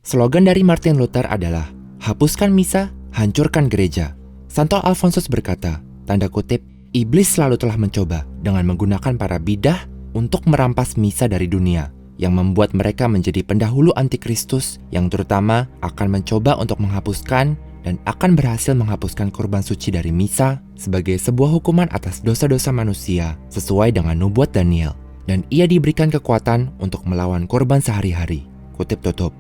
Slogan dari Martin Luther adalah, hapuskan misa, hancurkan gereja. Santo Alfonsus berkata, tanda kutip, iblis selalu telah mencoba dengan menggunakan para bidah untuk merampas misa dari dunia, yang membuat mereka menjadi pendahulu antikristus yang terutama akan mencoba untuk menghapuskan dan akan berhasil menghapuskan kurban suci dari misa sebagai sebuah hukuman atas dosa-dosa manusia sesuai dengan nubuat Daniel. Dan ia diberikan kekuatan untuk melawan korban sehari-hari. Kutip tutup.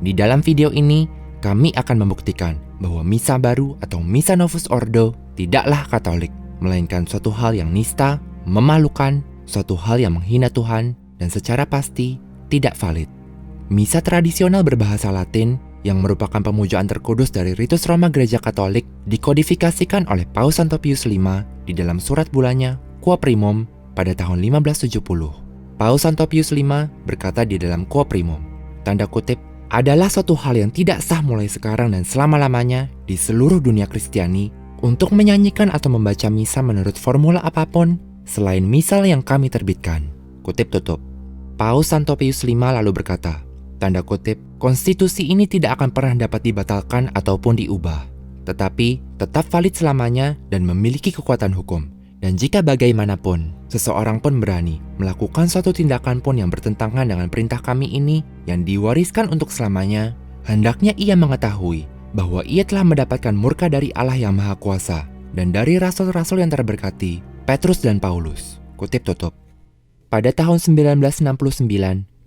Di dalam video ini, kami akan membuktikan bahwa misa baru atau misa Novus Ordo tidaklah Katolik, melainkan suatu hal yang nista, memalukan, suatu hal yang menghina Tuhan, dan secara pasti tidak valid. Misa tradisional berbahasa Latin yang merupakan pemujaan terkudus dari ritus Roma Gereja Katolik dikodifikasikan oleh Paus Santo Pius V di dalam surat bulannya Quo Primum pada tahun 1570. Paus Santo Pius V berkata di dalam Quo Primum, tanda kutip, adalah suatu hal yang tidak sah mulai sekarang dan selama-lamanya di seluruh dunia Kristiani untuk menyanyikan atau membaca misa menurut formula apapun selain misal yang kami terbitkan. Kutip tutup. Paus Santo Pius V lalu berkata, tanda kutip, konstitusi ini tidak akan pernah dapat dibatalkan ataupun diubah, tetapi tetap valid selamanya dan memiliki kekuatan hukum. Dan jika bagaimanapun, seseorang pun berani melakukan suatu tindakan pun yang bertentangan dengan perintah kami ini yang diwariskan untuk selamanya, hendaknya ia mengetahui bahwa ia telah mendapatkan murka dari Allah yang Maha Kuasa dan dari rasul-rasul yang terberkati, Petrus dan Paulus. Kutip tutup. Pada tahun 1969,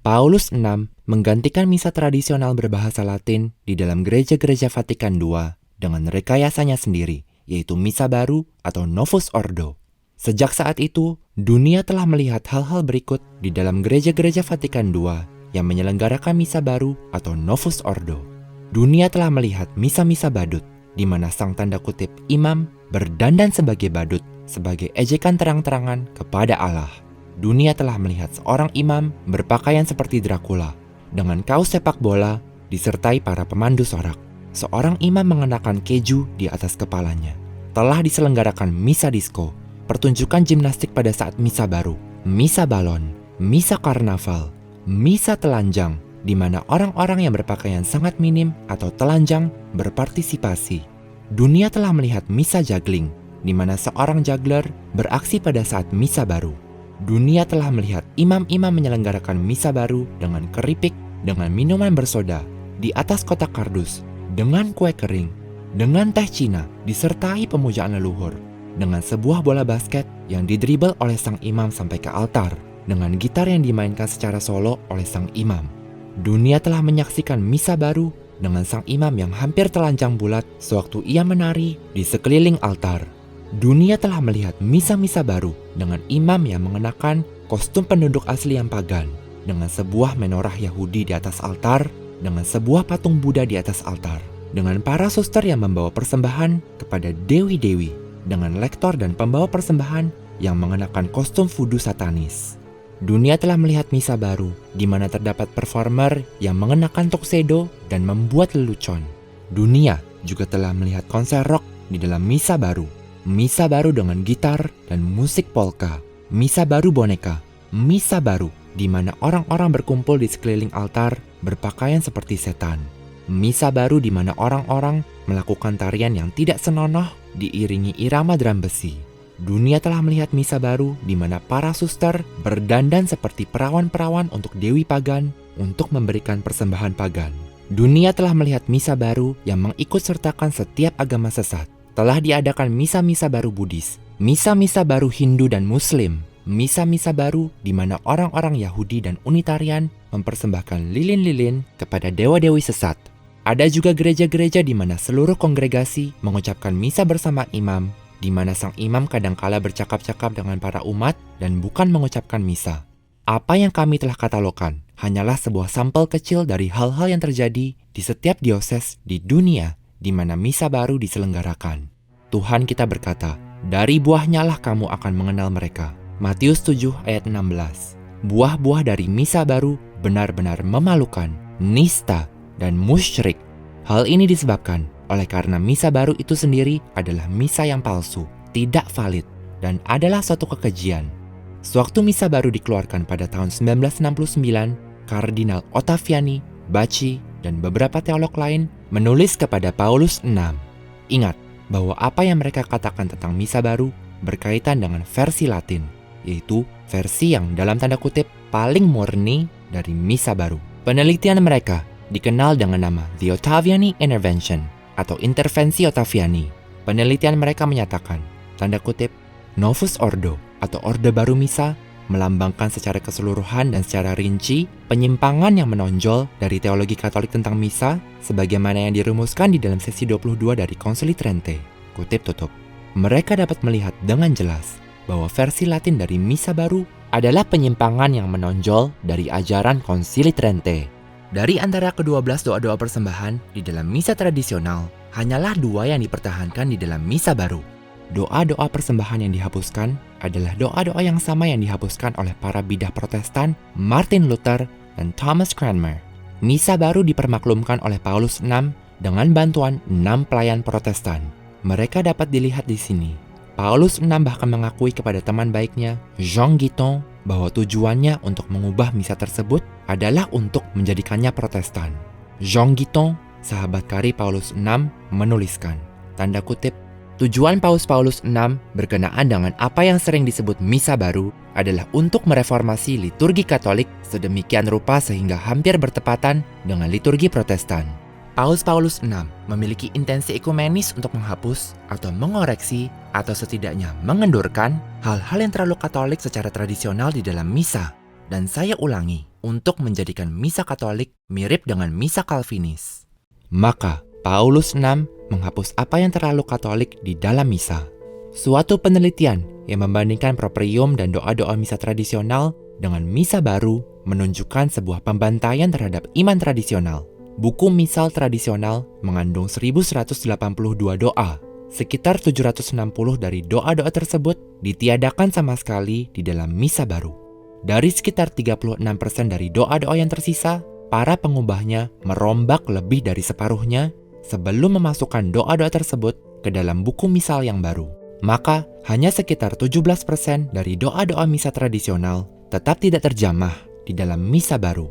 Paulus VI menggantikan misa tradisional berbahasa Latin di dalam gereja-gereja Vatikan II dengan rekayasanya sendiri, yaitu misa baru atau Novus Ordo. Sejak saat itu, dunia telah melihat hal-hal berikut di dalam gereja-gereja Vatikan II yang menyelenggarakan misa baru atau Novus Ordo. Dunia telah melihat misa-misa badut, di mana sang tanda kutip imam berdandan sebagai badut, sebagai ejekan terang-terangan kepada Allah. Dunia telah melihat seorang imam berpakaian seperti Dracula, dengan kaos sepak bola disertai para pemandu sorak. Seorang imam mengenakan keju di atas kepalanya. Telah diselenggarakan misa disco, pertunjukan gimnastik pada saat misa baru, misa balon, misa karnaval, misa telanjang, di mana orang-orang yang berpakaian sangat minim atau telanjang berpartisipasi. Dunia telah melihat misa juggling, di mana seorang juggler beraksi pada saat misa baru. Dunia telah melihat imam-imam menyelenggarakan misa baru dengan keripik, dengan minuman bersoda, di atas kotak kardus, dengan kue kering, dengan teh Cina, disertai pemujaan leluhur, dengan sebuah bola basket yang didribel oleh sang imam sampai ke altar, dengan gitar yang dimainkan secara solo oleh sang imam. Dunia telah menyaksikan misa baru dengan sang imam yang hampir telanjang bulat sewaktu ia menari di sekeliling altar. Dunia telah melihat misa-misa baru dengan imam yang mengenakan kostum penduduk asli yang pagan, dengan sebuah menorah Yahudi di atas altar, dengan sebuah patung Buddha di atas altar, dengan para suster yang membawa persembahan kepada dewi-dewi, dengan lektor dan pembawa persembahan yang mengenakan kostum voodoo satanis. Dunia telah melihat misa baru, di mana terdapat performer yang mengenakan tuxedo dan membuat lelucon. Dunia juga telah melihat konser rock di dalam misa baru dengan gitar dan musik polka, misa baru boneka, misa baru di mana orang-orang berkumpul di sekeliling altar berpakaian seperti setan, misa baru di mana orang-orang melakukan tarian yang tidak senonoh diiringi irama drum besi. Dunia telah melihat misa baru di mana para suster berdandan seperti perawan-perawan untuk dewi pagan untuk memberikan persembahan pagan. Dunia telah melihat misa baru yang mengikut sertakan setiap agama sesat. Telah diadakan misa-misa baru Buddhis, misa-misa baru Hindu dan Muslim, misa-misa baru di mana orang-orang Yahudi dan Unitarian mempersembahkan lilin-lilin kepada dewa-dewi sesat. Ada juga gereja-gereja di mana seluruh kongregasi mengucapkan misa bersama imam, di mana sang imam kadangkala bercakap-cakap dengan para umat dan bukan mengucapkan misa. Apa yang kami telah katalogkan hanyalah sebuah sampel kecil dari hal-hal yang terjadi di setiap dioses di dunia di mana misa baru diselenggarakan. Tuhan kita berkata, dari buahnya lah kamu akan mengenal mereka. Matius 7 ayat 16. Buah-buah dari misa baru benar-benar memalukan, nista, dan musyrik. Hal ini disebabkan oleh karena misa baru itu sendiri adalah misa yang palsu, tidak valid, dan adalah suatu kekejian. Sewaktu misa baru dikeluarkan pada tahun 1969, Kardinal Ottaviani, Bacci, dan beberapa teolog lain menulis kepada Paulus 6. Ingat bahwa apa yang mereka katakan tentang misa baru berkaitan dengan versi Latin, yaitu versi yang dalam tanda kutip paling murni dari misa baru. Penelitian mereka dikenal dengan nama The Ottaviani Intervention atau intervensi Ottaviani. Penelitian mereka menyatakan, tanda kutip, Novus Ordo atau Orde Baru Misa melambangkan secara keseluruhan dan secara rinci penyimpangan yang menonjol dari teologi Katolik tentang misa sebagaimana yang dirumuskan di dalam sesi 22 dari Konsili Trente. Kutip tutup. Mereka dapat melihat dengan jelas bahwa versi Latin dari misa baru adalah penyimpangan yang menonjol dari ajaran Konsili Trente. Dari antara ke-12 doa-doa persembahan di dalam misa tradisional, hanyalah 2 yang dipertahankan di dalam misa baru. Doa-doa persembahan yang dihapuskan adalah doa-doa yang sama yang dihapuskan oleh para bidah Protestan Martin Luther dan Thomas Cranmer. Misa baru dipermaklumkan oleh Paulus 6 dengan bantuan 6 pelayan Protestan. Mereka dapat dilihat di sini. Paulus 6 bahkan mengakui kepada teman baiknya, Jean Guiton, bahwa tujuannya untuk mengubah misa tersebut adalah untuk menjadikannya Protestan. Jean Guiton, sahabat kari Paulus 6, menuliskan, tanda kutip, tujuan Paus 6 berkenaan dengan apa yang sering disebut misa baru adalah untuk mereformasi liturgi Katolik sedemikian rupa sehingga hampir bertepatan dengan liturgi Protestan. Paus 6 memiliki intensi ekumenis untuk menghapus atau mengoreksi atau setidaknya mengendurkan hal-hal yang terlalu Katolik secara tradisional di dalam misa. Dan saya ulangi, untuk menjadikan misa Katolik mirip dengan misa Calvinis. Maka, Paulus 6 menghapus apa yang terlalu Katolik di dalam misa. Suatu penelitian yang membandingkan proprium dan doa-doa misa tradisional dengan misa baru menunjukkan sebuah pembantaian terhadap iman tradisional. Buku misal tradisional mengandung 1182 doa. Sekitar 760 dari doa-doa tersebut ditiadakan sama sekali di dalam misa baru. Dari sekitar 36% dari doa-doa yang tersisa, para pengubahnya merombak lebih dari separuhnya sebelum memasukkan doa-doa tersebut ke dalam buku misal yang baru. Maka, hanya sekitar 17% dari doa-doa misa tradisional tetap tidak terjamah di dalam misa baru.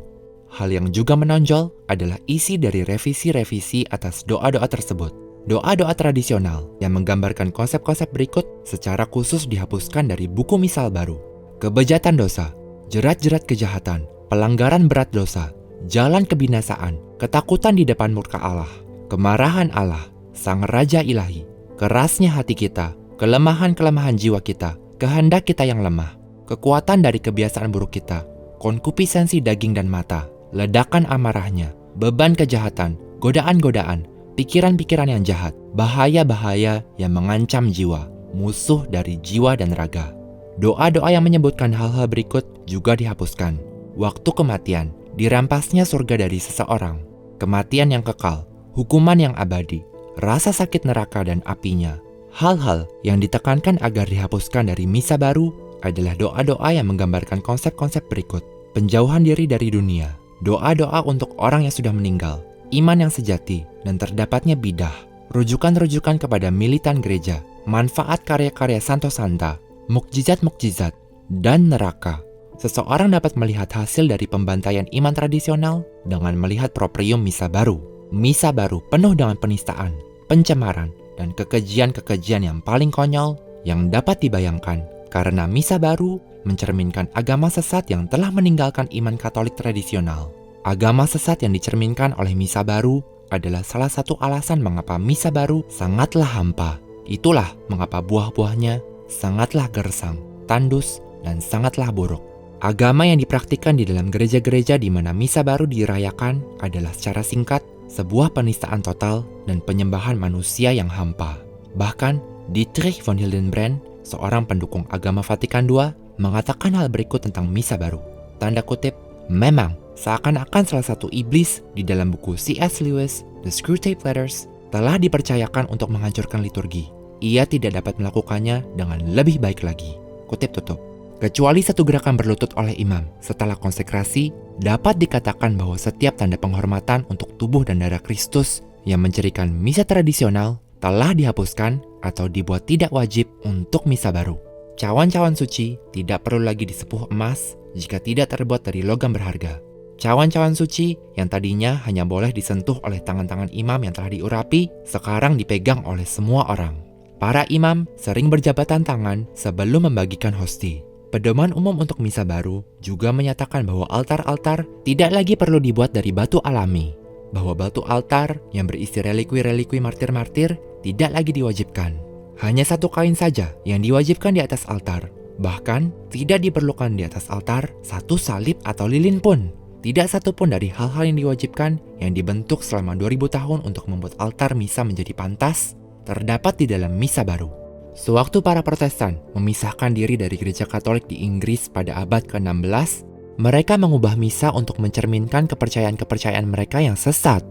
Hal yang juga menonjol adalah isi dari revisi-revisi atas doa-doa tersebut. Doa-doa tradisional yang menggambarkan konsep-konsep berikut secara khusus dihapuskan dari buku misal baru. Kebejatan dosa, jerat-jerat kejahatan, pelanggaran berat dosa, jalan kebinasaan, ketakutan di depan murka Allah, kemarahan Allah, Sang Raja Ilahi, kerasnya hati kita, kelemahan-kelemahan jiwa kita, kehendak kita yang lemah, kekuatan dari kebiasaan buruk kita, konkupisенsi daging dan mata, ledakan amarahnya, beban kejahatan, godaan-godaan, pikiran-pikiran yang jahat, bahaya-bahaya yang mengancam jiwa, musuh dari jiwa dan raga. Doa-doa yang menyebutkan hal-hal berikut juga dihapuskan. Waktu kematian, dirampasnya surga dari seseorang, kematian yang kekal, hukuman yang abadi, rasa sakit neraka dan apinya. Hal-hal yang ditekankan agar dihapuskan dari misa baru adalah doa-doa yang menggambarkan konsep-konsep berikut. Penjauhan diri dari dunia, doa-doa untuk orang yang sudah meninggal, iman yang sejati, dan terdapatnya bidah, rujukan-rujukan kepada militan gereja, manfaat karya-karya Santo Santa, mukjizat-mukjizat, dan neraka. Seseorang dapat melihat hasil dari pembantaian iman tradisional dengan melihat proprium misa baru. Misa baru penuh dengan penistaan, pencemaran, dan kekejian-kekejian yang paling konyol yang dapat dibayangkan karena misa baru mencerminkan agama sesat yang telah meninggalkan iman Katolik tradisional. Agama sesat yang dicerminkan oleh misa baru adalah salah satu alasan mengapa misa baru sangatlah hampa. Itulah mengapa buah-buahnya sangatlah gersang, tandus, dan sangatlah buruk. Agama yang dipraktikkan di dalam gereja-gereja di mana misa baru dirayakan adalah secara singkat sebuah penistaan total dan penyembahan manusia yang hampa. Bahkan, Dietrich von Hildenbrand, seorang pendukung agama Vatikan II, mengatakan hal berikut tentang misa baru. Tanda kutip, memang seakan-akan salah satu iblis di dalam buku C.S. Lewis, The Screwtape Letters, telah dipercayakan untuk menghancurkan liturgi. Ia tidak dapat melakukannya dengan lebih baik lagi. Kutip tutup. Kecuali satu gerakan berlutut oleh imam setelah konsekrasi, dapat dikatakan bahwa setiap tanda penghormatan untuk tubuh dan darah Kristus yang mencirikan misa tradisional telah dihapuskan atau dibuat tidak wajib untuk misa baru. Cawan-cawan suci tidak perlu lagi disepuh emas jika tidak terbuat dari logam berharga. Cawan-cawan suci yang tadinya hanya boleh disentuh oleh tangan-tangan imam yang telah diurapi, sekarang dipegang oleh semua orang. Para imam sering berjabatan tangan sebelum membagikan hosti. Pedoman umum untuk misa baru juga menyatakan bahwa altar-altar tidak lagi perlu dibuat dari batu alami, bahwa batu altar yang berisi relikwi-relikwi martir-martir tidak lagi diwajibkan. Hanya satu kain saja yang diwajibkan di atas altar. Bahkan tidak diperlukan di atas altar satu salib atau lilin pun. Tidak satu pun dari hal-hal yang diwajibkan yang dibentuk selama 2000 tahun untuk membuat altar misa menjadi pantas terdapat di dalam misa baru. Sewaktu para Protestan memisahkan diri dari gereja Katolik di Inggris pada abad ke-16, mereka mengubah misa untuk mencerminkan kepercayaan-kepercayaan mereka yang sesat.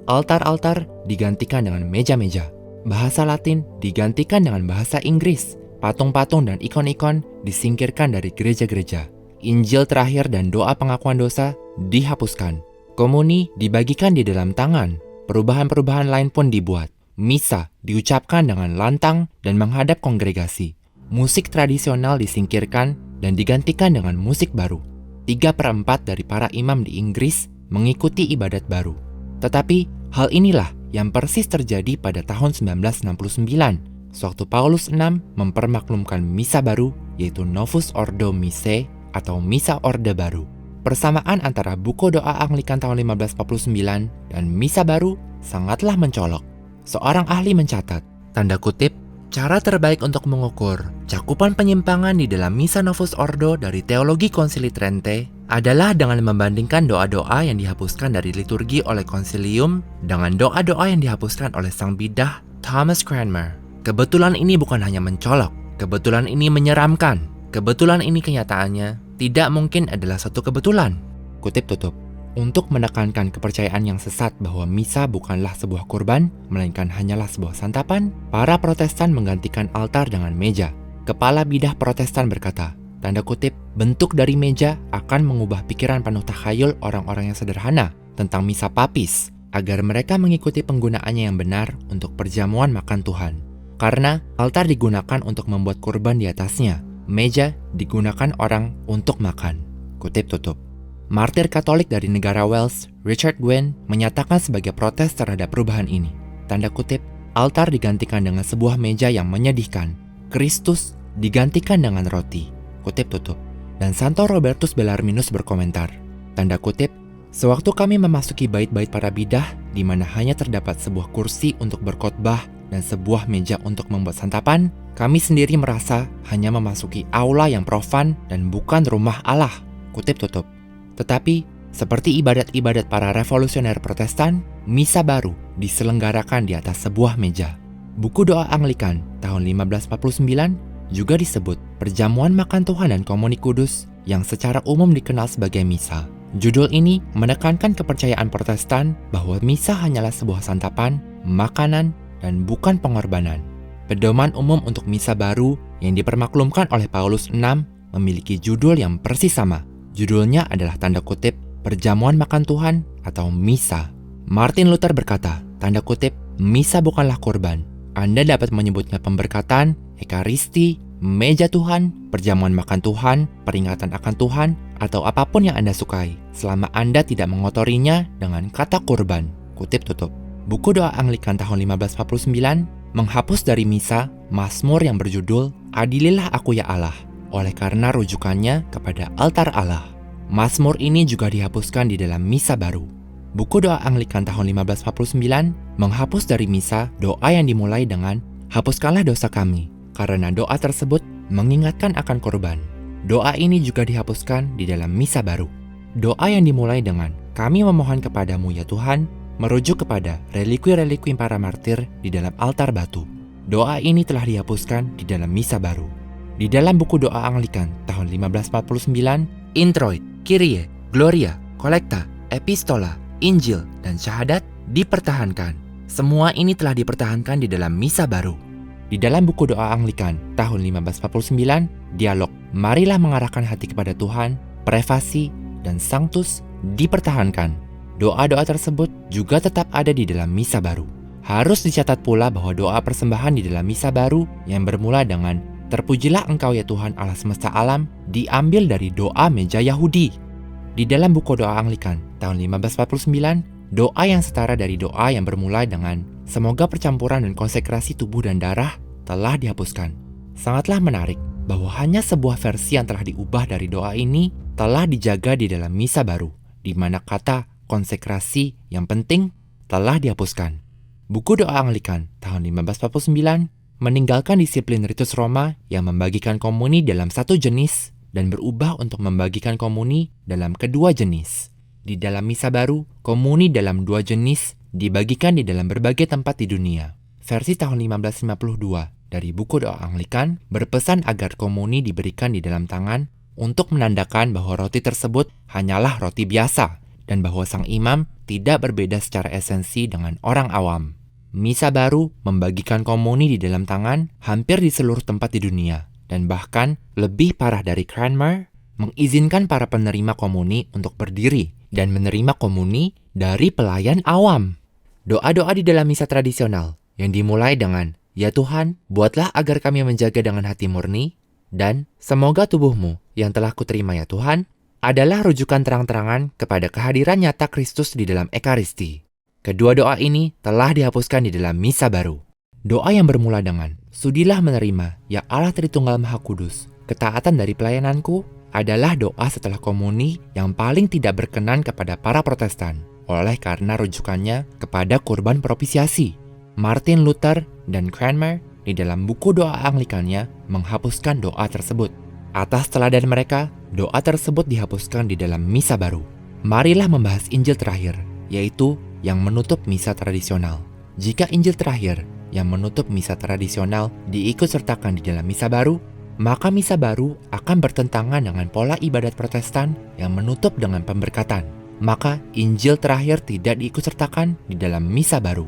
Altar-altar digantikan dengan meja-meja. Bahasa Latin digantikan dengan bahasa Inggris. Patung-patung dan ikon-ikon disingkirkan dari gereja-gereja. Injil terakhir dan doa pengakuan dosa dihapuskan. Komuni dibagikan di dalam tangan. Perubahan-perubahan lain pun dibuat. Misa diucapkan dengan lantang dan menghadap kongregasi. Musik tradisional disingkirkan dan digantikan dengan musik baru. 3/4 dari para imam di Inggris mengikuti ibadat baru. Tetapi hal inilah yang persis terjadi pada tahun 1969. Sewaktu Paulus VI mempermaklumkan misa baru, yaitu Novus Ordo Missae atau Misa Orde Baru. Persamaan antara buku doa Anglikan tahun 1549 dan misa baru sangatlah mencolok. Seorang ahli mencatat, tanda kutip, cara terbaik untuk mengukur cakupan penyimpangan di dalam Misa Novus Ordo dari Teologi Konsili Trente adalah dengan membandingkan doa-doa yang dihapuskan dari liturgi oleh konsilium dengan doa-doa yang dihapuskan oleh sang bidah Thomas Cranmer. Kebetulan ini bukan hanya mencolok, kebetulan ini menyeramkan, kebetulan ini kenyataannya tidak mungkin adalah satu kebetulan. Kutip tutup. Untuk menekankan kepercayaan yang sesat bahwa misa bukanlah sebuah kurban, melainkan hanyalah sebuah santapan, para Protestan menggantikan altar dengan meja. Kepala bidah Protestan berkata, tanda kutip, bentuk dari meja akan mengubah pikiran penuh takhayul orang-orang yang sederhana tentang misa papis, agar mereka mengikuti penggunaannya yang benar untuk perjamuan makan Tuhan. Karena altar digunakan untuk membuat kurban di atasnya, meja digunakan orang untuk makan. Kutip tutup. Martir Katolik dari negara Wales, Richard Gwyn, menyatakan sebagai protes terhadap perubahan ini. Tanda kutip, altar digantikan dengan sebuah meja yang menyedihkan. Kristus digantikan dengan roti. Kutip tutup. Dan Santo Robertus Bellarminus berkomentar, tanda kutip, sewaktu kami memasuki bait-bait para bidah, di mana hanya terdapat sebuah kursi untuk berkhotbah dan sebuah meja untuk membuat santapan, kami sendiri merasa hanya memasuki aula yang profan dan bukan rumah Allah. Kutip tutup. Tetapi, seperti ibadat-ibadat para revolusioner Protestan, misa baru diselenggarakan di atas sebuah meja. Buku doa Anglikan tahun 1549 juga disebut Perjamuan Makan Tuhan dan Komuni Kudus yang secara umum dikenal sebagai misa. Judul ini menekankan kepercayaan Protestan bahwa misa hanyalah sebuah santapan, makanan, dan bukan pengorbanan. Pedoman umum untuk misa baru yang dipermaklumkan oleh Paulus VI memiliki judul yang persis sama. Judulnya adalah tanda kutip Perjamuan Makan Tuhan atau Misa. Martin Luther berkata, tanda kutip, misa bukanlah kurban. Anda dapat menyebutnya pemberkatan, ekaristi, meja Tuhan, perjamuan makan Tuhan, peringatan akan Tuhan, atau apapun yang Anda sukai, selama Anda tidak mengotorinya dengan kata kurban. Kutip tutup. Buku doa Anglikan tahun 1549 menghapus dari misa mazmur yang berjudul Adililah Aku Ya Allah, oleh karena rujukannya kepada altar Allah. Mazmur ini juga dihapuskan di dalam misa baru. Buku doa Anglikan tahun 1549 menghapus dari misa doa yang dimulai dengan hapuskanlah dosa kami, karena doa tersebut mengingatkan akan korban. Doa ini juga dihapuskan di dalam misa baru. Doa yang dimulai dengan kami memohon kepadamu ya Tuhan, merujuk kepada relikwi-relikwi para martir di dalam altar batu. Doa ini telah dihapuskan di dalam misa baru. Di dalam buku doa Anglikan tahun 1549, Introit, Kyrie, Gloria, Collecta, Epistola, Injil, dan Syahadat dipertahankan. Semua ini telah dipertahankan di dalam misa baru. Di dalam buku doa Anglikan tahun 1549, dialog Marilah mengarahkan hati kepada Tuhan, Prefasi, dan Sanctus dipertahankan. Doa-doa tersebut juga tetap ada di dalam misa baru. Harus dicatat pula bahwa doa persembahan di dalam misa baru yang bermula dengan Terpujilah Engkau ya Tuhan Allah semesta alam diambil dari doa meja Yahudi. Di dalam buku doa Anglikan tahun 1549, doa yang setara dari doa yang bermulai dengan semoga percampuran dan konsekrasi tubuh dan darah telah dihapuskan. Sangatlah menarik bahwa hanya sebuah versi yang telah diubah dari doa ini telah dijaga di dalam misa baru, di mana kata konsekrasi yang penting telah dihapuskan. Buku doa Anglikan tahun 1549 meninggalkan disiplin ritus Roma yang membagikan komuni dalam satu jenis dan berubah untuk membagikan komuni dalam kedua jenis. Di dalam misa baru, komuni dalam dua jenis dibagikan di dalam berbagai tempat di dunia. Versi tahun 1552 dari buku doa Anglikan berpesan agar komuni diberikan di dalam tangan untuk menandakan bahwa roti tersebut hanyalah roti biasa dan bahwa sang imam tidak berbeda secara esensi dengan orang awam. Misa baru membagikan komuni di dalam tangan hampir di seluruh tempat di dunia. Dan bahkan lebih parah dari Cranmer, mengizinkan para penerima komuni untuk berdiri dan menerima komuni dari pelayan awam. Doa-doa di dalam misa tradisional yang dimulai dengan, "Ya Tuhan, buatlah agar kami menjaga dengan hati murni," dan "Semoga tubuhmu yang telah kuterima ya Tuhan," adalah rujukan terang-terangan kepada kehadiran nyata Kristus di dalam Ekaristi. Kedua doa ini telah dihapuskan di dalam misa baru. Doa yang bermula dengan, "Sudilah menerima, ya Allah Tritunggal Maha Kudus, ketaatan dari pelayananku," adalah doa setelah komuni yang paling tidak berkenan kepada para Protestan, oleh karena rujukannya kepada kurban propisiasi. Martin Luther dan Cranmer di dalam buku doa Anglikannya menghapuskan doa tersebut. Atas teladan mereka, doa tersebut dihapuskan di dalam misa baru. Marilah membahas Injil terakhir, yaitu yang menutup misa tradisional. Jika Injil terakhir yang menutup misa tradisional diikutsertakan di dalam misa baru, maka misa baru akan bertentangan dengan pola ibadat Protestan yang menutup dengan pemberkatan. Maka Injil terakhir tidak diikutsertakan di dalam misa baru.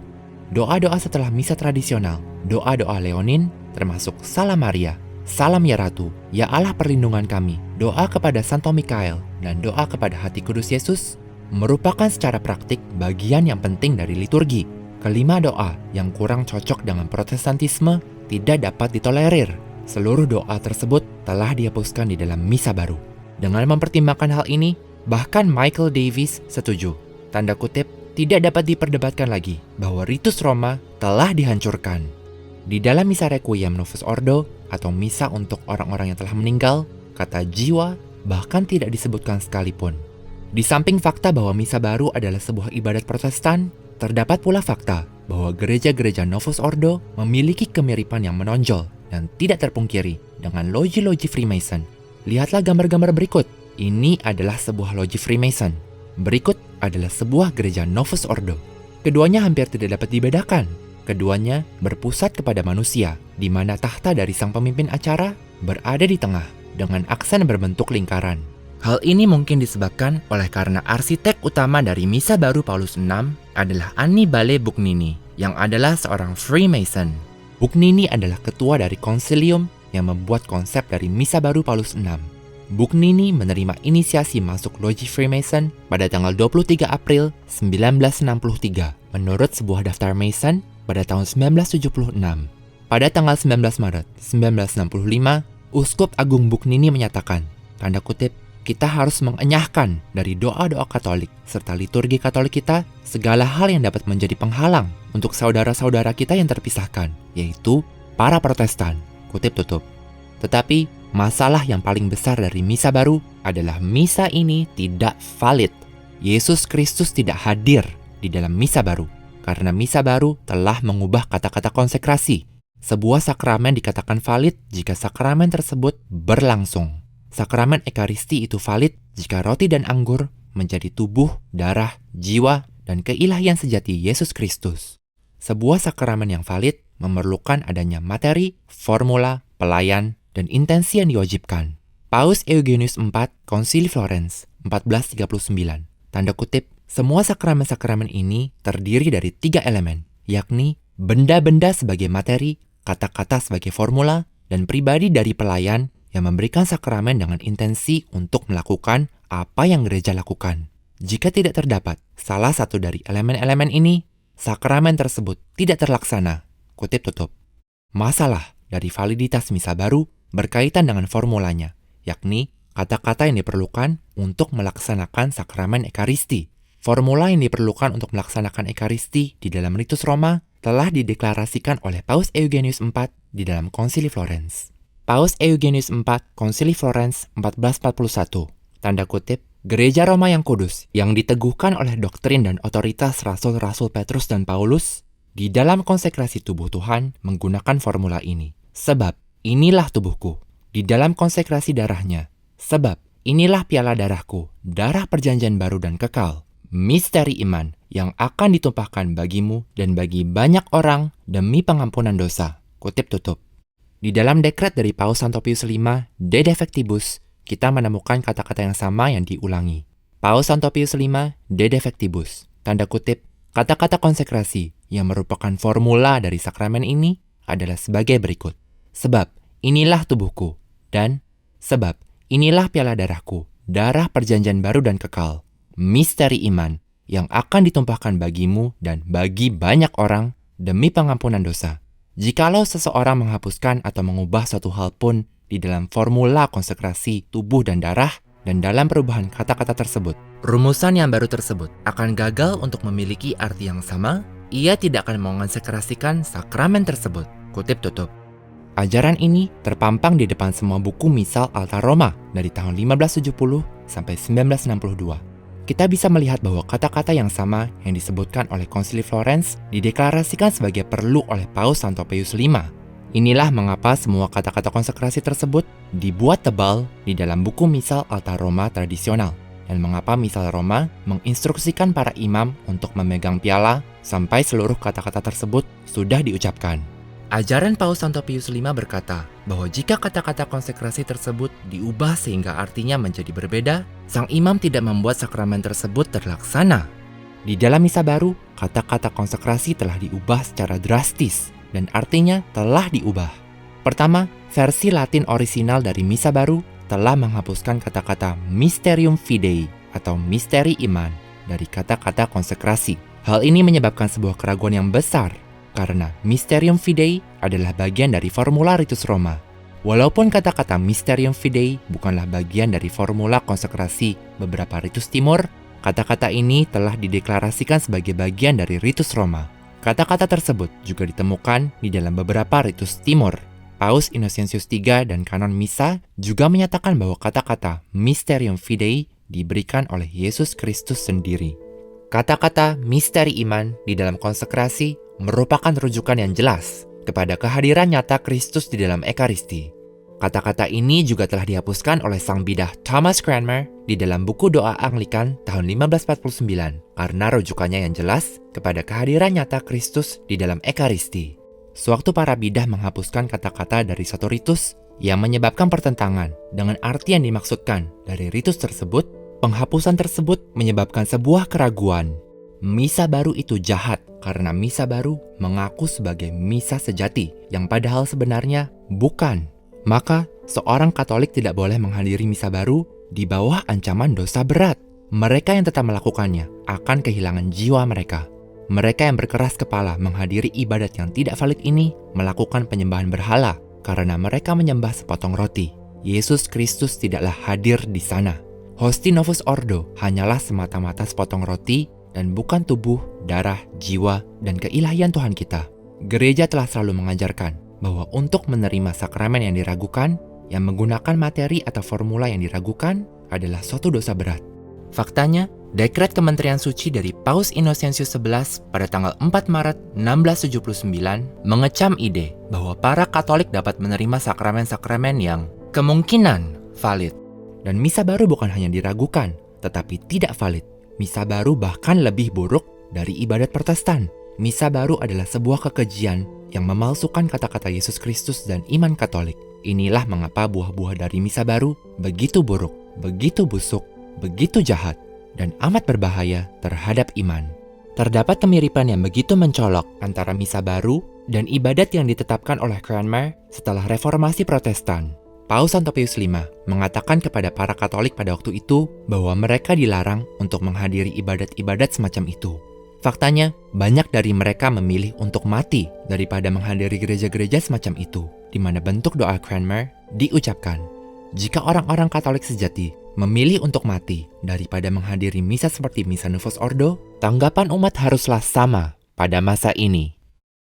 Doa-doa setelah misa tradisional, doa-doa Leonin, termasuk Salam Maria, Salam ya Ratu, Ya Allah perlindungan kami, doa kepada Santo Mikael, dan doa kepada Hati Kudus Yesus, merupakan secara praktik bagian yang penting dari liturgi. Kelima doa yang kurang cocok dengan Protestantisme tidak dapat ditolerir. Seluruh doa tersebut telah dihapuskan di dalam misa baru. Dengan mempertimbangkan hal ini, bahkan Michael Davis setuju, tanda kutip, tidak dapat diperdebatkan lagi bahwa ritus Roma telah dihancurkan. Di dalam misa Requiem Novus Ordo atau misa untuk orang-orang yang telah meninggal, kata jiwa bahkan tidak disebutkan sekalipun. Di samping fakta bahwa misa baru adalah sebuah ibadat Protestan, terdapat pula fakta bahwa gereja-gereja Novus Ordo memiliki kemiripan yang menonjol dan tidak terpungkiri dengan loji-loji Freemason. Lihatlah gambar-gambar berikut. Ini adalah sebuah loji Freemason. Berikut adalah sebuah gereja Novus Ordo. Keduanya hampir tidak dapat dibedakan. Keduanya berpusat kepada manusia, di mana tahta dari sang pemimpin acara berada di tengah dengan aksen berbentuk lingkaran. Hal ini mungkin disebabkan oleh karena arsitek utama dari Misa Baru Paulus VI adalah Annibale Bugnini, yang adalah seorang Freemason. Bugnini adalah ketua dari konsilium yang membuat konsep dari Misa Baru Paulus VI. Bugnini menerima inisiasi masuk loji Freemason pada tanggal 23 April 1963 menurut sebuah daftar Mason pada tahun 1976. Pada tanggal 19 Maret 1965, Uskup Agung Bugnini menyatakan, tanda kutip, "Kita harus mengenyahkan dari doa-doa Katolik serta liturgi Katolik kita segala hal yang dapat menjadi penghalang untuk saudara-saudara kita yang terpisahkan, yaitu para Protestan," kutip tutup. Tetapi masalah yang paling besar dari misa baru adalah misa ini tidak valid. Yesus Kristus tidak hadir di dalam misa baru karena misa baru telah mengubah kata-kata konsekrasi. Sebuah sakramen dikatakan valid jika sakramen tersebut berlangsung. Sakramen Ekaristi itu valid jika roti dan anggur menjadi tubuh, darah, jiwa, dan keilahian sejati Yesus Kristus. Sebuah sakramen yang valid memerlukan adanya materi, formula, pelayan, dan intensi yang diwajibkan. Paus Eugenius IV, Konsili Florence, 1439, tanda kutip, semua sakramen-sakramen ini terdiri dari 3 elemen, yakni benda-benda sebagai materi, kata-kata sebagai formula, dan pribadi dari pelayan yang memberikan sakramen dengan intensi untuk melakukan apa yang gereja lakukan. Jika tidak terdapat salah satu dari elemen-elemen ini, sakramen tersebut tidak terlaksana, kutip tutup. Masalah dari validitas misa baru berkaitan dengan formulanya, yakni kata-kata yang diperlukan untuk melaksanakan sakramen Ekaristi. Formula yang diperlukan untuk melaksanakan Ekaristi di dalam ritus Roma telah dideklarasikan oleh Paus Eugenius IV di dalam Konsili Florence. Paus Eugenius IV, Konsili Florence 1441, tanda kutip, Gereja Roma yang kudus, yang diteguhkan oleh doktrin dan otoritas Rasul-Rasul Petrus dan Paulus, di dalam konsekrasi tubuh Tuhan menggunakan formula ini. Sebab, inilah tubuhku, di dalam konsekrasi darahnya. Sebab, inilah piala darahku, darah perjanjian baru dan kekal. Misteri iman yang akan ditumpahkan bagimu dan bagi banyak orang demi pengampunan dosa. Kutip tutup. Di dalam dekret dari Paus Santo Pius V, De Defectibus, kita menemukan kata-kata yang sama yang diulangi. Paus Santo Pius V, De Defectibus, tanda kutip, kata-kata konsekrasi yang merupakan formula dari sakramen ini adalah sebagai berikut. Sebab, inilah tubuhku, dan sebab, inilah piala darahku, darah perjanjian baru dan kekal. Misteri iman yang akan ditumpahkan bagimu dan bagi banyak orang demi pengampunan dosa. Jikalau seseorang menghapuskan atau mengubah suatu hal pun di dalam formula konsekrasi tubuh dan darah dan dalam perubahan kata-kata tersebut, rumusan yang baru tersebut akan gagal untuk memiliki arti yang sama, ia tidak akan mengonsekrasikan sakramen tersebut. Kutip tutup. Ajaran ini terpampang di depan semua buku misal Altar Roma dari tahun 1570 sampai 1962. Kita bisa melihat bahwa kata-kata yang sama yang disebutkan oleh Konsili Florence dideklarasikan sebagai perlu oleh Paus Santo Pius V. Inilah mengapa semua kata-kata konsekrasi tersebut dibuat tebal di dalam buku misal Altar Roma tradisional, dan mengapa misal Roma menginstruksikan para imam untuk memegang piala sampai seluruh kata-kata tersebut sudah diucapkan. Ajaran Paus Santo Pius V berkata bahwa jika kata-kata konsekrasi tersebut diubah sehingga artinya menjadi berbeda, sang imam tidak membuat sakramen tersebut terlaksana. Di dalam misa baru, kata-kata konsekrasi telah diubah secara drastis dan artinya telah diubah. Pertama, versi Latin orisinal dari misa baru telah menghapuskan kata-kata mysterium fidei atau misteri iman dari kata-kata konsekrasi. Hal ini menyebabkan sebuah keraguan yang besar karena Mysterium Fidei adalah bagian dari formula ritus Roma. Walaupun kata-kata Mysterium Fidei bukanlah bagian dari formula konsekrasi beberapa ritus Timur, kata-kata ini telah dideklarasikan sebagai bagian dari ritus Roma. Kata-kata tersebut juga ditemukan di dalam beberapa ritus Timur. Paus Innocentius III dan Kanon Misa juga menyatakan bahwa kata-kata Mysterium Fidei diberikan oleh Yesus Kristus sendiri. Kata-kata misteri iman di dalam konsekrasi merupakan rujukan yang jelas kepada kehadiran nyata Kristus di dalam Ekaristi. Kata-kata ini juga telah dihapuskan oleh sang bidah Thomas Cranmer di dalam buku doa Anglikan tahun 1549 karena rujukannya yang jelas kepada kehadiran nyata Kristus di dalam Ekaristi. Sewaktu para bidah menghapuskan kata-kata dari satu ritus yang menyebabkan pertentangan dengan arti yang dimaksudkan dari ritus tersebut, penghapusan tersebut menyebabkan sebuah keraguan. Misa baru itu jahat karena misa baru mengaku sebagai misa sejati yang padahal sebenarnya bukan. Maka seorang Katolik tidak boleh menghadiri misa baru di bawah ancaman dosa berat. Mereka yang tetap melakukannya akan kehilangan jiwa mereka. Mereka yang berkeras kepala menghadiri ibadat yang tidak valid ini melakukan penyembahan berhala karena mereka menyembah sepotong roti. Yesus Kristus tidaklah hadir di sana. Hosti Novus Ordo hanyalah semata-mata sepotong roti dan bukan tubuh, darah, jiwa, dan keilahian Tuhan kita. Gereja telah selalu mengajarkan bahwa untuk menerima sakramen yang diragukan, yang menggunakan materi atau formula yang diragukan adalah suatu dosa berat. Faktanya, dekret Kementerian Suci dari Paus Innocentius XI pada tanggal 4 Maret 1679 mengecam ide bahwa para Katolik dapat menerima sakramen-sakramen yang kemungkinan valid. Dan misa baru bukan hanya diragukan, tetapi tidak valid. Misa baru bahkan lebih buruk dari ibadat Protestan. Misa baru adalah sebuah kekejian yang memalsukan kata-kata Yesus Kristus dan iman Katolik. Inilah mengapa buah-buah dari misa baru begitu buruk, begitu busuk, begitu jahat, dan amat berbahaya terhadap iman. Terdapat kemiripan yang begitu mencolok antara misa baru dan ibadat yang ditetapkan oleh Cranmer setelah reformasi Protestan. Paus Santo Pius V mengatakan kepada para Katolik pada waktu itu bahwa mereka dilarang untuk menghadiri ibadat-ibadat semacam itu. Faktanya, banyak dari mereka memilih untuk mati daripada menghadiri gereja-gereja semacam itu, di mana bentuk doa Cranmer diucapkan, Jika orang-orang Katolik sejati memilih untuk mati daripada menghadiri misa seperti Misa Novus Ordo, tanggapan umat haruslah sama pada masa ini.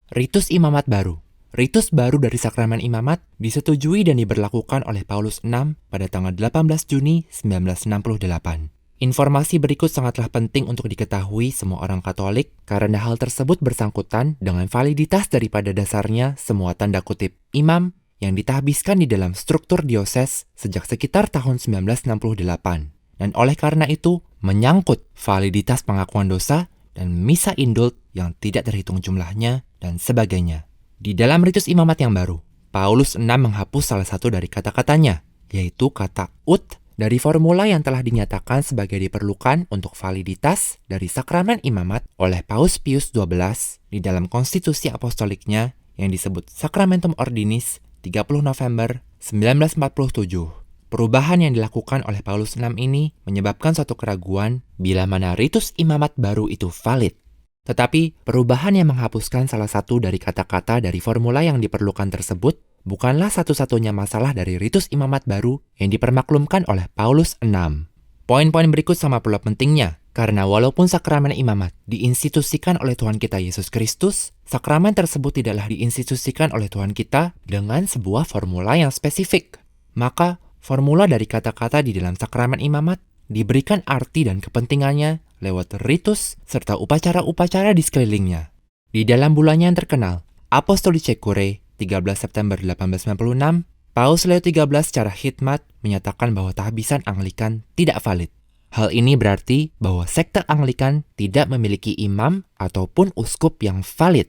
Ritus imamat baru. Ritus baru dari sakramen imamat disetujui dan diberlakukan oleh Paulus VI pada tanggal 18 Juni 1968. Informasi berikut sangatlah penting untuk diketahui semua orang Katolik karena hal tersebut bersangkutan dengan validitas daripada dasarnya semua tanda kutip imam yang ditahbiskan di dalam struktur dioses sejak sekitar tahun 1968. Dan oleh karena itu, menyangkut validitas pengakuan dosa dan misa indult yang tidak terhitung jumlahnya dan sebagainya. Di dalam ritus imamat yang baru, Paulus VI menghapus salah satu dari kata-katanya, yaitu kata ut dari formula yang telah dinyatakan sebagai diperlukan untuk validitas dari sakramen imamat oleh Paus Pius XII di dalam konstitusi apostoliknya yang disebut Sacramentum Ordinis 30 November 1947. Perubahan yang dilakukan oleh Paulus VI ini menyebabkan suatu keraguan bila mana ritus imamat baru itu valid. Tetapi perubahan yang menghapuskan salah satu dari kata-kata dari formula yang diperlukan tersebut bukanlah satu-satunya masalah dari ritus imamat baru yang dipermaklumkan oleh Paulus VI. Poin-poin berikut sama pula pentingnya, karena walaupun sakramen imamat diinstitusikan oleh Tuhan kita Yesus Kristus, sakramen tersebut tidaklah diinstitusikan oleh Tuhan kita dengan sebuah formula yang spesifik. Maka, formula dari kata-kata di dalam sakramen imamat diberikan arti dan kepentingannya lewat ritus serta upacara-upacara di sekelilingnya. Di dalam bulannya yang terkenal, Apostolicae Curae 13 September 1896, Paus Leo XIII secara khidmat menyatakan bahwa tahbisan Anglikan tidak valid. Hal ini berarti bahwa sekte Anglikan tidak memiliki imam ataupun uskup yang valid.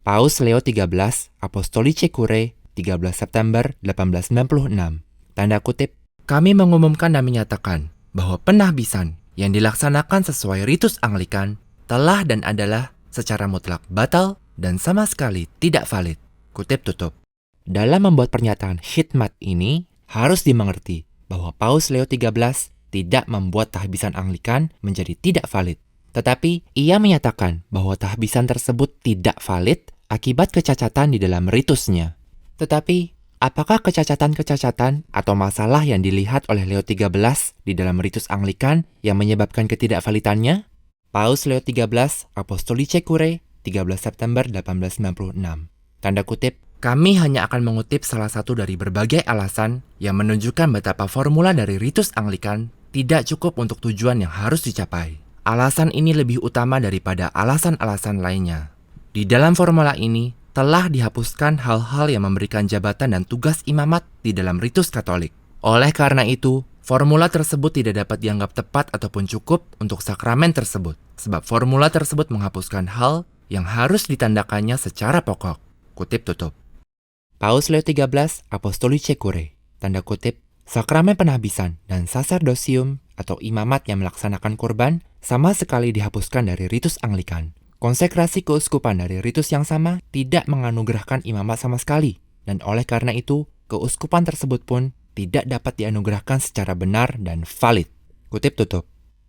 Paus Leo XIII, Apostolicae Curae 13 September 1896. Tanda kutip, kami mengumumkan dan menyatakan bahwa penahbisan yang dilaksanakan sesuai ritus Anglikan telah dan adalah secara mutlak batal dan sama sekali tidak valid. Kutip tutup. Dalam membuat pernyataan khidmat ini, harus dimengerti bahwa Paus Leo XIII tidak membuat tahbisan Anglikan menjadi tidak valid. Tetapi, ia menyatakan bahwa tahbisan tersebut tidak valid akibat kecacatan di dalam ritusnya. Tetapi, apakah kecacatan-kecacatan atau masalah yang dilihat oleh Leo XIII di dalam ritus Anglikan yang menyebabkan ketidakvalidannya? Paus Leo XIII, Apostolicae Curae, 13 September 1896. Tanda kutip, kami hanya akan mengutip salah satu dari berbagai alasan yang menunjukkan betapa formula dari ritus Anglikan tidak cukup untuk tujuan yang harus dicapai. Alasan ini lebih utama daripada alasan-alasan lainnya. Di dalam formula ini, telah dihapuskan hal-hal yang memberikan jabatan dan tugas imamat di dalam ritus Katolik. Oleh karena itu, formula tersebut tidak dapat dianggap tepat ataupun cukup untuk sakramen tersebut, sebab formula tersebut menghapuskan hal yang harus ditandakannya secara pokok. Kutip tutup. Paus Leo XIII, Apostolicae Curae, tanda kutip, sakramen penahbisan dan sacerdosium atau imamat yang melaksanakan kurban sama sekali dihapuskan dari ritus Anglikan. Konsekrasi keuskupan dari ritus yang sama tidak menganugerahkan imamat sama sekali, dan oleh karena itu, keuskupan tersebut pun tidak dapat dianugerahkan secara benar dan valid. Kutip tutup.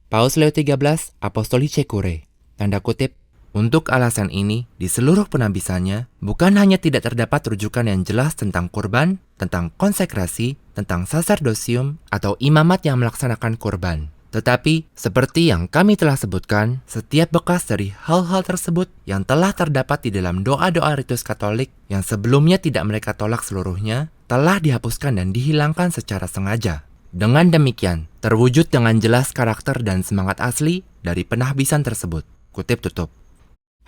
Paus Leo XIII, Apostolicae Curae, tanda kutip, untuk alasan ini, di seluruh penahbisannya, bukan hanya tidak terdapat rujukan yang jelas tentang kurban, tentang konsekrasi, tentang sacerdosium, atau imamat yang melaksanakan kurban. Tetapi, seperti yang kami telah sebutkan, setiap bekas dari hal-hal tersebut yang telah terdapat di dalam doa-doa ritus Katolik yang sebelumnya tidak mereka tolak seluruhnya, telah dihapuskan dan dihilangkan secara sengaja. Dengan demikian, terwujud dengan jelas karakter dan semangat asli dari penahbisan tersebut. Kutip tutup.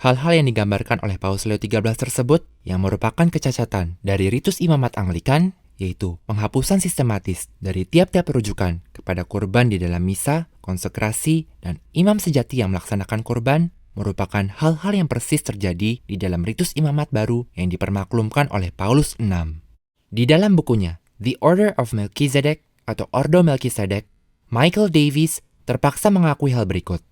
Hal-hal yang digambarkan oleh Paus Leo XIII tersebut yang merupakan kecacatan dari ritus imamat Anglikan, yaitu penghapusan sistematis dari tiap-tiap rujukan kepada kurban di dalam misa, konsekrasi, dan imam sejati yang melaksanakan kurban, merupakan hal-hal yang persis terjadi di dalam ritus imamat baru yang dipermaklumkan oleh Paulus VI. Di dalam bukunya, The Order of Melchizedek atau Ordo Melchizedek, Michael Davis terpaksa mengakui hal berikut.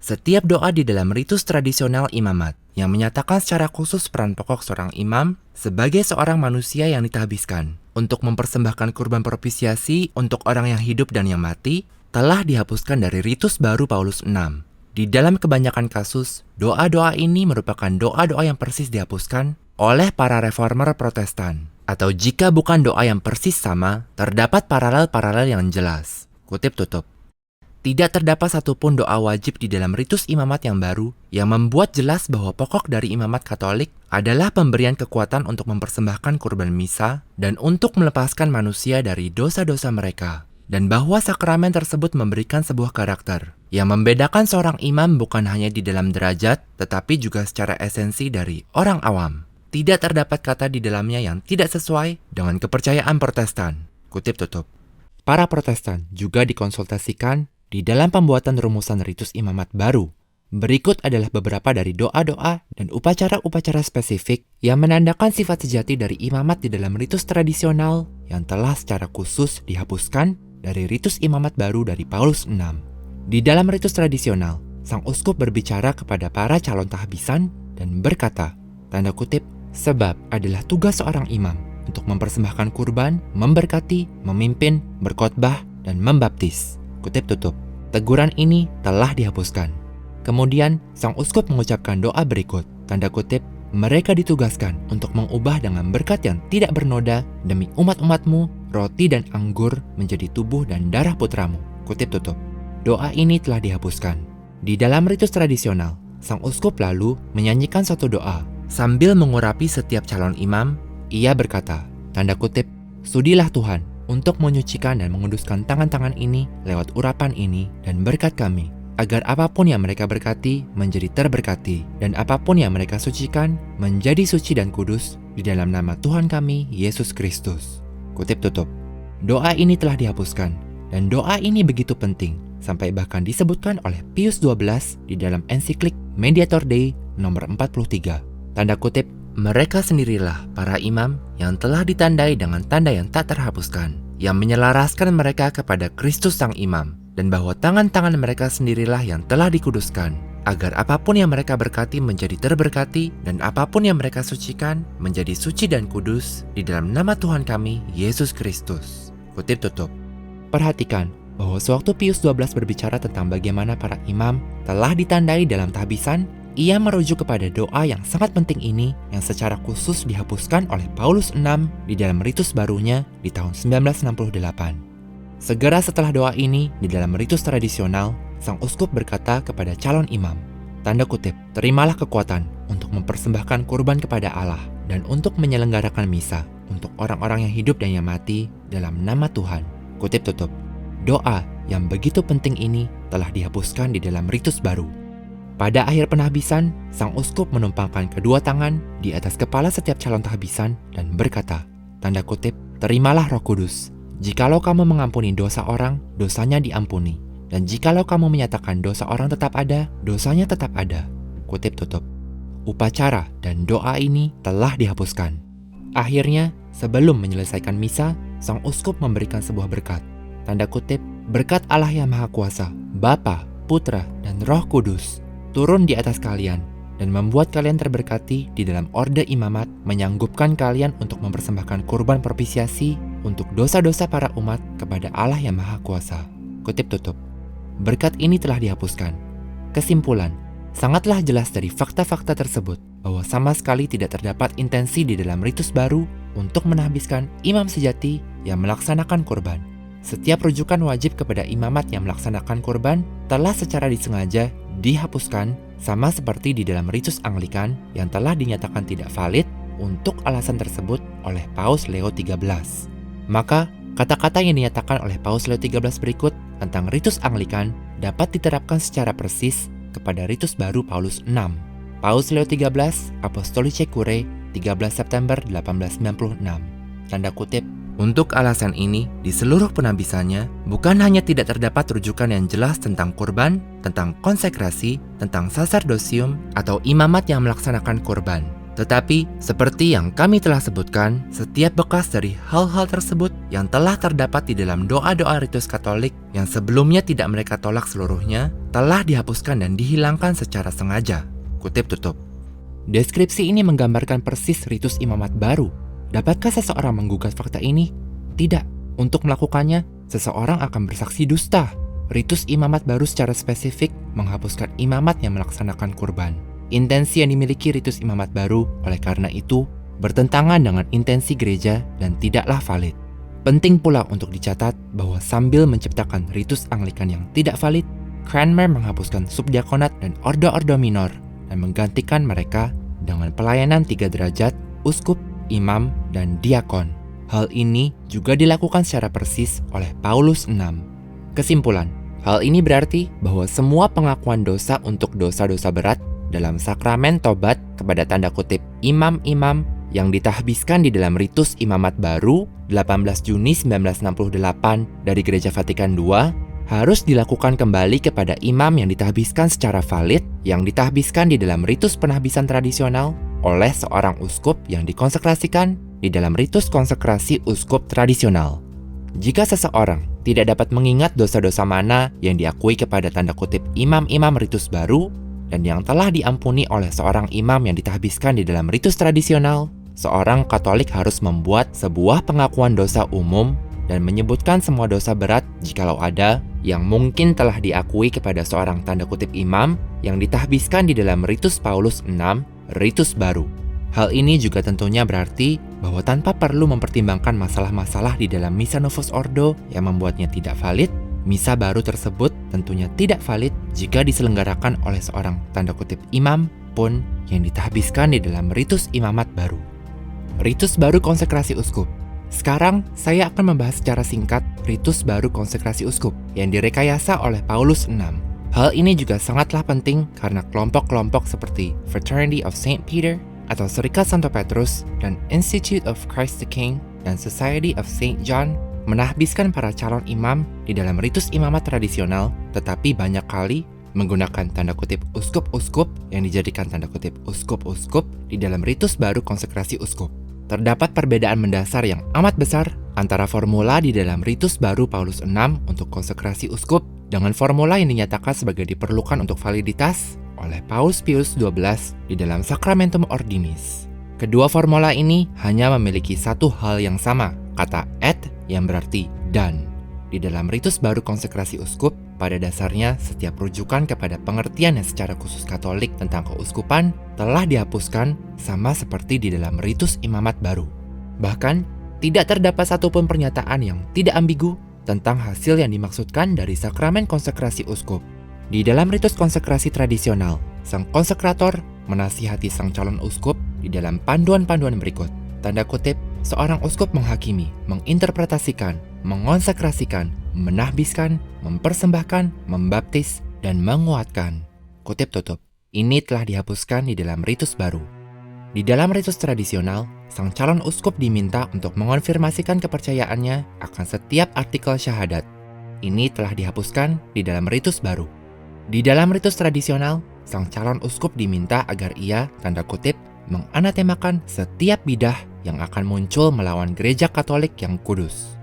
Setiap doa di dalam ritus tradisional imamat yang menyatakan secara khusus peran pokok seorang imam sebagai seorang manusia yang ditahbiskan untuk mempersembahkan kurban propisiasi untuk orang yang hidup dan yang mati telah dihapuskan dari ritus baru Paulus VI. Di dalam kebanyakan kasus, doa-doa ini merupakan doa-doa yang persis dihapuskan oleh para reformer Protestan. Atau jika bukan doa yang persis sama, terdapat paralel-paralel yang jelas. Kutip tutup. Tidak terdapat satupun doa wajib di dalam ritus imamat yang baru yang membuat jelas bahwa pokok dari imamat Katolik adalah pemberian kekuatan untuk mempersembahkan kurban misa dan untuk melepaskan manusia dari dosa-dosa mereka. Dan bahwa sakramen tersebut memberikan sebuah karakter yang membedakan seorang imam bukan hanya di dalam derajat, tetapi juga secara esensi dari orang awam. Tidak terdapat kata di dalamnya yang tidak sesuai dengan kepercayaan Protestan. Kutip tutup. Para Protestan juga dikonsultasikan di dalam pembuatan rumusan ritus imamat baru. Berikut adalah beberapa dari doa-doa dan upacara-upacara spesifik yang menandakan sifat sejati dari imamat di dalam ritus tradisional yang telah secara khusus dihapuskan dari ritus imamat baru dari Paulus VI. Di dalam ritus tradisional, sang uskup berbicara kepada para calon tahbisan dan berkata, tanda kutip, sebab adalah tugas seorang imam untuk mempersembahkan kurban, memberkati, memimpin, berkhotbah, dan membaptis. Kutip tutup. Teguran ini telah dihapuskan. Kemudian, sang uskup mengucapkan doa berikut, tanda kutip, mereka ditugaskan untuk mengubah dengan berkat yang tidak bernoda demi umat-umatmu, roti dan anggur menjadi tubuh dan darah putramu. Kutip tutup. Doa ini telah dihapuskan. Di dalam ritus tradisional, sang uskup lalu menyanyikan suatu doa. Sambil mengurapi setiap calon imam, ia berkata, tanda kutip, sudilah Tuhan untuk menyucikan dan menguduskan tangan-tangan ini lewat urapan ini dan berkat kami, agar apapun yang mereka berkati menjadi terberkati, dan apapun yang mereka sucikan menjadi suci dan kudus di dalam nama Tuhan kami, Yesus Kristus. Kutip tutup. Doa ini telah dihapuskan, dan doa ini begitu penting, sampai bahkan disebutkan oleh Pius XII di dalam ensiklik Mediator Dei nomor 43. Tanda kutip, mereka sendirilah para imam yang telah ditandai dengan tanda yang tak terhapuskan, yang menyelaraskan mereka kepada Kristus Sang Imam, dan bahwa tangan-tangan mereka sendirilah yang telah dikuduskan, agar apapun yang mereka berkati menjadi terberkati, dan apapun yang mereka sucikan menjadi suci dan kudus di dalam nama Tuhan kami, Yesus Kristus. Kutip tutup. Perhatikan bahwa sewaktu Pius XII berbicara tentang bagaimana para imam telah ditandai dalam tahbisan, ia merujuk kepada doa yang sangat penting ini yang secara khusus dihapuskan oleh Paulus VI di dalam ritus barunya di tahun 1968. Segera setelah doa ini, di dalam ritus tradisional, sang uskup berkata kepada calon imam, tanda kutip, terimalah kekuatan untuk mempersembahkan kurban kepada Allah dan untuk menyelenggarakan misa untuk orang-orang yang hidup dan yang mati dalam nama Tuhan. Kutip tutup. Doa yang begitu penting ini telah dihapuskan di dalam ritus baru. Pada akhir penahbisan, sang uskup menumpangkan kedua tangan di atas kepala setiap calon tahbisan dan berkata, tanda kutip, terimalah Roh Kudus. Jikalau kamu mengampuni dosa orang, dosanya diampuni. Dan jikalau kamu menyatakan dosa orang tetap ada, dosanya tetap ada. Kutip tutup. Upacara dan doa ini telah dihapuskan. Akhirnya, sebelum menyelesaikan misa, sang uskup memberikan sebuah berkat. Tanda kutip, berkat Allah yang Maha Kuasa, Bapa, Putra, dan Roh Kudus turun di atas kalian dan membuat kalian terberkati di dalam orde imamat, menyanggupkan kalian untuk mempersembahkan kurban propisiasi untuk dosa-dosa para umat kepada Allah yang Maha Kuasa. Kutip tutup. Berkat ini telah dihapuskan. Kesimpulan, sangatlah jelas dari fakta-fakta tersebut bahwa sama sekali tidak terdapat intensi di dalam ritus baru untuk menahbiskan imam sejati yang melaksanakan kurban. Setiap rujukan wajib kepada imamat yang melaksanakan kurban telah secara disengaja dihapuskan, sama seperti di dalam ritus Anglikan yang telah dinyatakan tidak valid untuk alasan tersebut oleh Paus Leo XIII. Maka, kata-kata yang dinyatakan oleh Paus Leo XIII berikut tentang ritus Anglikan dapat diterapkan secara persis kepada ritus baru Paulus VI. Paus Leo XIII, Apostolicae Curae, 13 September 1896. Tanda kutip. Untuk alasan ini, di seluruh penahbisannya, bukan hanya tidak terdapat rujukan yang jelas tentang kurban, tentang konsekrasi, tentang saserdosium, atau imamat yang melaksanakan kurban. Tetapi, seperti yang kami telah sebutkan, setiap bekas dari hal-hal tersebut yang telah terdapat di dalam doa-doa ritus Katolik yang sebelumnya tidak mereka tolak seluruhnya, telah dihapuskan dan dihilangkan secara sengaja. Kutip tutup. Deskripsi ini menggambarkan persis ritus imamat baru. Dapatkah seseorang menggugat fakta ini? Tidak. Untuk melakukannya, seseorang akan bersaksi dusta. Ritus imamat baru secara spesifik menghapuskan imamat yang melaksanakan kurban. Intensi yang dimiliki ritus imamat baru, oleh karena itu, bertentangan dengan intensi gereja dan tidaklah valid. Penting pula untuk dicatat bahwa sambil menciptakan ritus Anglikan yang tidak valid, Cranmer menghapuskan subdiakonat dan ordo-ordo minor dan menggantikan mereka dengan pelayanan 3 derajat, uskup, imam, dan diakon. Hal ini juga dilakukan secara persis oleh Paulus VI. Kesimpulan, hal ini berarti bahwa semua pengakuan dosa untuk dosa-dosa berat dalam sakramen tobat kepada tanda kutip imam-imam yang ditahbiskan di dalam ritus imamat baru 18 Juni 1968 dari Gereja Vatikan II harus dilakukan kembali kepada imam yang ditahbiskan secara valid yang ditahbiskan di dalam ritus penahbisan tradisional oleh seorang uskup yang dikonsekrasikan di dalam ritus konsekrasi uskup tradisional. Jika seseorang tidak dapat mengingat dosa-dosa mana yang diakui kepada tanda kutip imam-imam ritus baru dan yang telah diampuni oleh seorang imam yang ditahbiskan di dalam ritus tradisional, seorang Katolik harus membuat sebuah pengakuan dosa umum dan menyebutkan semua dosa berat jikalau ada yang mungkin telah diakui kepada seorang tanda kutip imam yang ditahbiskan di dalam ritus Paulus VI, ritus baru. Hal ini juga tentunya berarti bahwa tanpa perlu mempertimbangkan masalah-masalah di dalam Misa Novus Ordo yang membuatnya tidak valid, misa baru tersebut tentunya tidak valid jika diselenggarakan oleh seorang tanda kutip imam pun yang ditahbiskan di dalam ritus imamat baru. Ritus baru konsekrasi uskup. Sekarang saya akan membahas secara singkat ritus baru konsekrasi uskup yang direkayasa oleh Paulus VI. Hal ini juga sangatlah penting karena kelompok-kelompok seperti Fraternity of Saint Peter atau Serikat Santo Petrus dan Institute of Christ the King dan Society of Saint John menahbiskan para calon imam di dalam ritus imamat tradisional, tetapi banyak kali menggunakan tanda kutip uskup-uskup yang dijadikan tanda kutip uskup-uskup di dalam ritus baru konsekrasi uskup. Terdapat perbedaan mendasar yang amat besar antara formula di dalam ritus baru Paulus VI untuk konsekrasi uskup dengan formula yang dinyatakan sebagai diperlukan untuk validitas oleh Paus Pius XII di dalam Sacramentum Ordinis. Kedua formula ini hanya memiliki satu hal yang sama, kata et yang berarti dan. Di dalam ritus baru konsekrasi uskup, pada dasarnya setiap rujukan kepada pengertian yang secara khusus Katolik tentang keuskupan telah dihapuskan sama seperti di dalam ritus imamat baru. Bahkan, tidak terdapat satupun pernyataan yang tidak ambigu tentang hasil yang dimaksudkan dari sakramen konsekrasi uskup. Di dalam ritus konsekrasi tradisional, sang konsekrator menasihati sang calon uskup di dalam panduan-panduan berikut. Tanda kutip, seorang uskup menghakimi, menginterpretasikan, mengonsekrasikan, menahbiskan, mempersembahkan, membaptis, dan menguatkan. Kutip tutup. Ini telah dihapuskan di dalam ritus baru. Di dalam ritus tradisional, sang calon uskup diminta untuk mengonfirmasikan kepercayaannya akan setiap artikel syahadat. Ini telah dihapuskan di dalam ritus baru. Di dalam ritus tradisional, sang calon uskup diminta agar ia, tanda kutip, menganatemakan setiap bidah yang akan muncul melawan gereja Katolik yang kudus.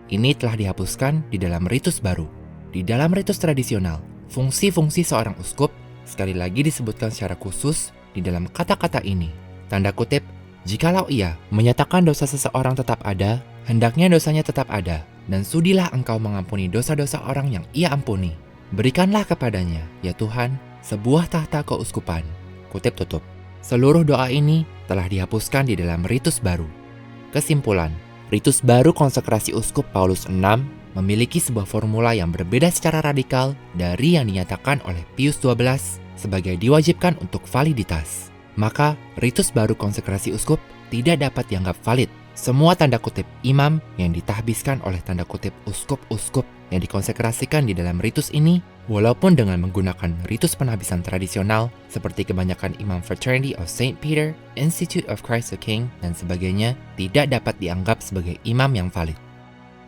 Ini telah dihapuskan di dalam ritus baru. Di dalam ritus tradisional, fungsi-fungsi seorang uskup sekali lagi disebutkan secara khusus di dalam kata-kata ini. Tanda kutip, jikalau ia menyatakan dosa seseorang tetap ada, hendaknya dosanya tetap ada, dan sudilah engkau mengampuni dosa-dosa orang yang ia ampuni. Berikanlah kepadanya, ya Tuhan, sebuah tahta keuskupan. Kutip tutup. Seluruh doa ini telah dihapuskan di dalam ritus baru. Kesimpulan, ritus baru konsekrasi uskup Paulus VI memiliki sebuah formula yang berbeda secara radikal dari yang dinyatakan oleh Pius XII sebagai diwajibkan untuk validitas. Maka, ritus baru konsekrasi uskup tidak dapat dianggap valid. Semua tanda kutip imam yang ditahbiskan oleh tanda kutip uskup-uskup yang dikonsekrasikan di dalam ritus ini, walaupun dengan menggunakan ritus penahbisan tradisional seperti kebanyakan imam Fraternity of Saint Peter, Institute of Christ the King, dan sebagainya, tidak dapat dianggap sebagai imam yang valid.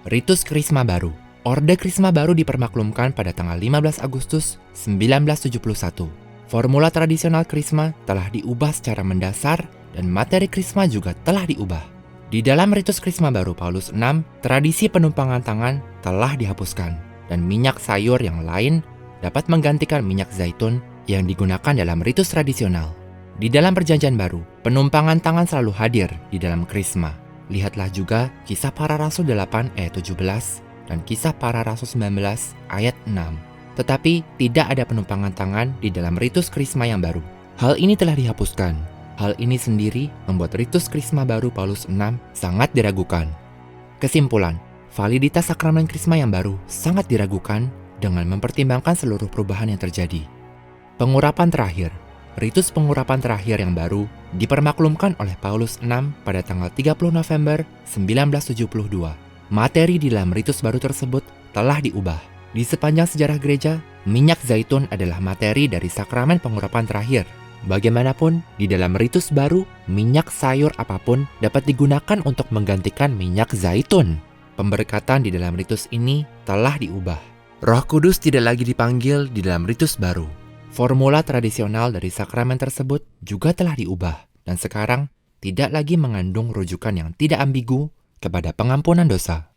Ritus Krisma Baru. Orde Krisma Baru dipermaklumkan pada tanggal 15 Agustus 1971. Formula tradisional Krisma telah diubah secara mendasar dan materi Krisma juga telah diubah. Di dalam ritus Krisma Baru Paulus VI, tradisi penumpangan tangan telah dihapuskan dan minyak sayur yang lain dapat menggantikan minyak zaitun yang digunakan dalam ritus tradisional. Di dalam Perjanjian Baru, penumpangan tangan selalu hadir di dalam Krisma. Lihatlah juga Kisah Para Rasul 8 ayat 17 dan Kisah Para Rasul 19 ayat 6. Tetapi tidak ada penumpangan tangan di dalam ritus Krisma yang baru. Hal ini telah dihapuskan. Hal ini sendiri membuat ritus Krisma baru Paulus VI sangat diragukan. Kesimpulan, validitas sakramen Krisma yang baru sangat diragukan dengan mempertimbangkan seluruh perubahan yang terjadi. Pengurapan terakhir. Ritus pengurapan terakhir yang baru dipermaklumkan oleh Paulus VI pada tanggal 30 November 1972. Materi di dalam ritus baru tersebut telah diubah. Di sepanjang sejarah gereja, minyak zaitun adalah materi dari sakramen pengurapan terakhir. Bagaimanapun, di dalam ritus baru, minyak sayur apapun dapat digunakan untuk menggantikan minyak zaitun. Pemberkatan di dalam ritus ini telah diubah. Roh Kudus tidak lagi dipanggil di dalam ritus baru. Formula tradisional dari sakramen tersebut juga telah diubah dan sekarang tidak lagi mengandung rujukan yang tidak ambigu kepada pengampunan dosa.